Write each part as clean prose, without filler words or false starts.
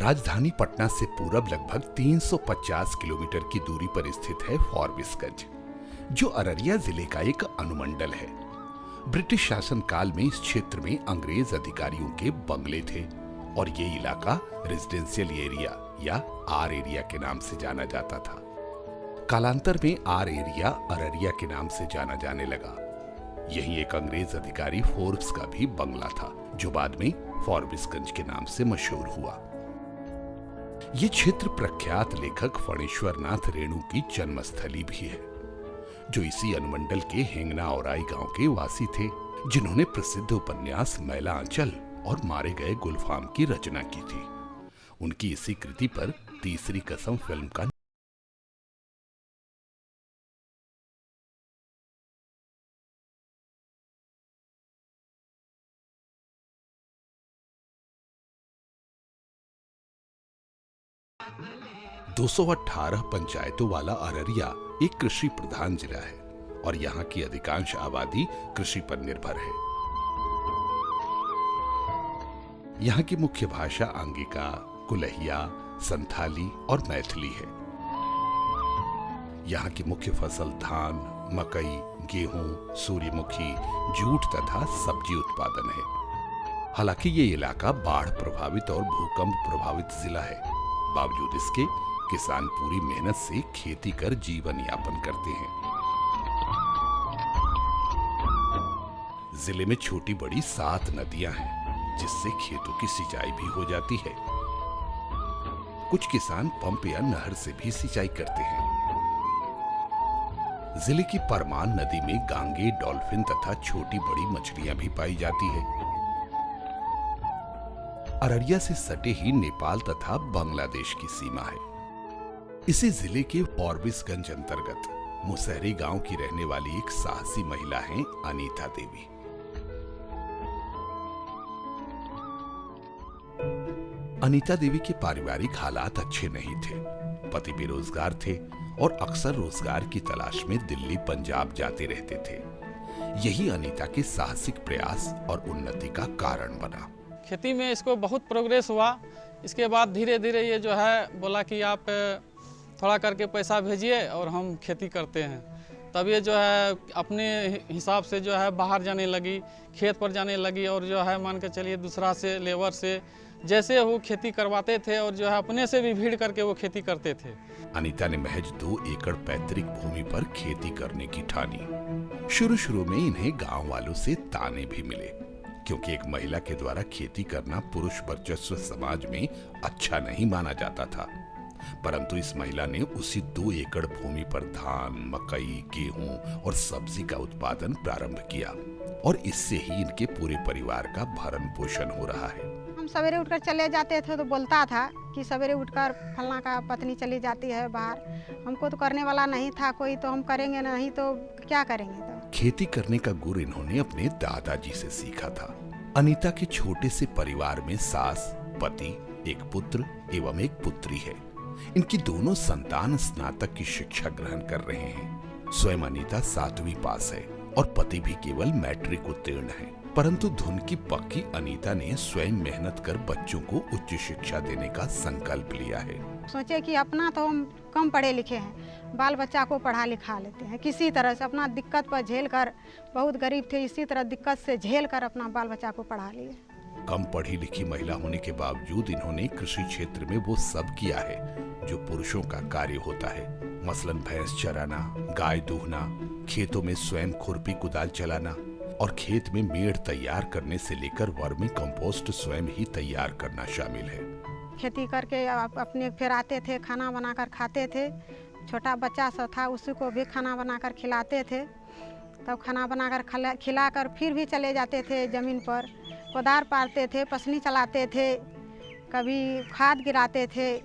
राजधानी पटना से पूरब लगभग 350 किलोमीटर की दूरी पर स्थित है फॉरबिसगंज, जो अररिया जिले का एक अनुमंडल है। ब्रिटिश शासन काल में इस क्षेत्र में अंग्रेज अधिकारियों के बंगले थे और ये इलाका रेजिडेंशियल एरिया या आर एरिया के नाम से जाना जाता था। कालांतर में आर एरिया अररिया के नाम से जाना जाने लगा। यही एक अंग्रेज अधिकारी फोर्ब्स का भी बंगला था, जो बाद में फॉरबिसगंज के नाम से मशहूर हुआ। ये क्षेत्र प्रख्यात लेखक फणीश्वर नाथ रेणु की जन्मस्थली भी है, जो इसी अनुमंडल के हेंगना औराई गांव के वासी थे, जिन्होंने प्रसिद्ध उपन्यास मैला आंचल और मारे गए गुलफाम की रचना की थी। उनकी इसी कृति पर तीसरी कसम फिल्म का 218 पंचायतों वाला अररिया एक कृषि प्रधान जिला है और यहाँ की अधिकांश आबादी कृषि पर निर्भर है। यहाँ की मुख्य भाषा अंगिका, कुल्हिया, संथाली और मैथिली है। यहाँ की मुख्य फसल धान, मकई, गेहूं, सूर्यमुखी, जूट तथा सब्जी उत्पादन है। हालांकि ये इलाका बाढ़ प्रभावित और भूकंप प्रभावित जिला है। बावजूद इसके किसान पूरी मेहनत से खेती कर जीवन यापन करते हैं। जिले में छोटी बड़ी 7 नदियां हैं, जिससे खेतों की सिंचाई भी हो जाती है। कुछ किसान पंप या नहर से भी सिंचाई करते हैं। जिले की परमान नदी में गांगे, डॉल्फिन तथा छोटी बड़ी मछलियां भी पाई जाती है। अररिया से सटे ही नेपाल तथा बांग्लादेश की सीमा है। इसी जिले के फॉरबिसगंज अंतर्गत मुसहरी गांव की रहने वाली एक साहसी महिला हैं अनीता देवी। अनीता देवी के पारिवारिक हालात अच्छे नहीं थे। पति बेरोजगार थे और अक्सर रोजगार की तलाश में दिल्ली, पंजाब जाते रहते थे। यही अनीता के साहसिक प्रयास और उन्नति का कारण बना। खेती में इसको बहुत प्रोग्रेस हुआ। इसके बाद धीरे धीरे ये जो है बोला कि आप थोड़ा करके पैसा भेजिए और हम खेती करते हैं। तब ये जो है अपने हिसाब से जो है बाहर जाने लगी, खेत पर जाने लगी और जो है मान के चलिए दूसरा से, लेबर से जैसे वो खेती करवाते थे और जो है अपने से भी भीड़ करके वो खेती करते थे। अनीता ने महज 2 एकड़ पैतृक भूमि पर खेती करने की ठानी। शुरू में इन्हें गांव वालों से ताने भी मिले, क्योंकि एक महिला के द्वारा खेती करना पुरुष वर्चस्व समाज में अच्छा नहीं माना जाता था। परंतु इस महिला ने उसी 2 एकड़ भूमि पर धान, मकई, गेहूं और सब्जी का उत्पादन प्रारंभ किया और इससे ही इनके पूरे परिवार का भरण पोषण हो रहा है। हम सवेरे उठकर चले जाते थे तो बोलता था कि सवेरे उठकर फलना का पत्नी चली जाती है बाहर। हमको तो करने वाला नहीं था कोई, तो हम करेंगे नहीं तो क्या करेंगे। तो खेती करने का गुर इन्होंने अपने दादाजी से सीखा था। अनीता के छोटे से परिवार में सास, पति, एक पुत्र एवं एक पुत्री है। इनकी दोनों संतान स्नातक की शिक्षा ग्रहण कर रहे हैं। स्वयं अनीता 7वीं पास है और पति भी केवल मैट्रिक उत्तीर्ण है। परंतु धुन की पक्की अनीता ने स्वयं मेहनत कर बच्चों को उच्च शिक्षा देने का संकल्प लिया है। सोचे कि अपना तो हम कम पढ़े लिखे हैं, बाल बच्चा को पढ़ा लिखा लेते हैं किसी तरह से। अपना दिक्कत पर झेल कर, बहुत गरीब थे, इसी तरह दिक्कत से झेल कर अपना बाल बच्चा को पढ़ा लिए। कम पढ़ी लिखी महिला होने के बावजूद इन्होंने कृषि क्षेत्र में वो सब किया है जो पुरुषों का कार्य होता है। मसलन भैंस चराना, गाय दूहना, खेतों में स्वयं खुरपी कुदाल चलाना और खेत में मेड़ तैयार करने से लेकर वर्मी कंपोस्ट स्वयं ही तैयार करना शामिल है। खेती करके अपने फिर आते थे, खाना बनाकर खाते थे। छोटा बच्चा सब था, उसी को भी खाना बनाकर खिलाते थे। तब खाना बनाकर खिलाकर फिर भी चले जाते थे जमीन पर, कोदार पारते थे, पसनी चलाते थे, कभी खाद गिराते थे।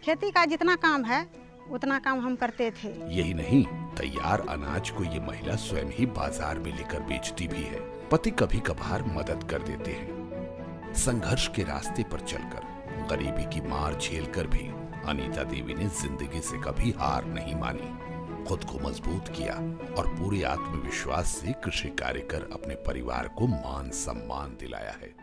खेती का जितना काम है उतना काम हम करते थे। यही नहीं, तैयार अनाज को ये महिला स्वयं ही बाजार में लेकर बेचती भी है। पति कभी कभार मदद कर देते हैं। संघर्ष के रास्ते पर चलकर, गरीबी की मार झेलकर भी अनीता देवी ने जिंदगी से कभी हार नहीं मानी। खुद को मजबूत किया और पूरे आत्मविश्वास से कृषि कार्य कर अपने परिवार को मान सम्मान दिलाया है।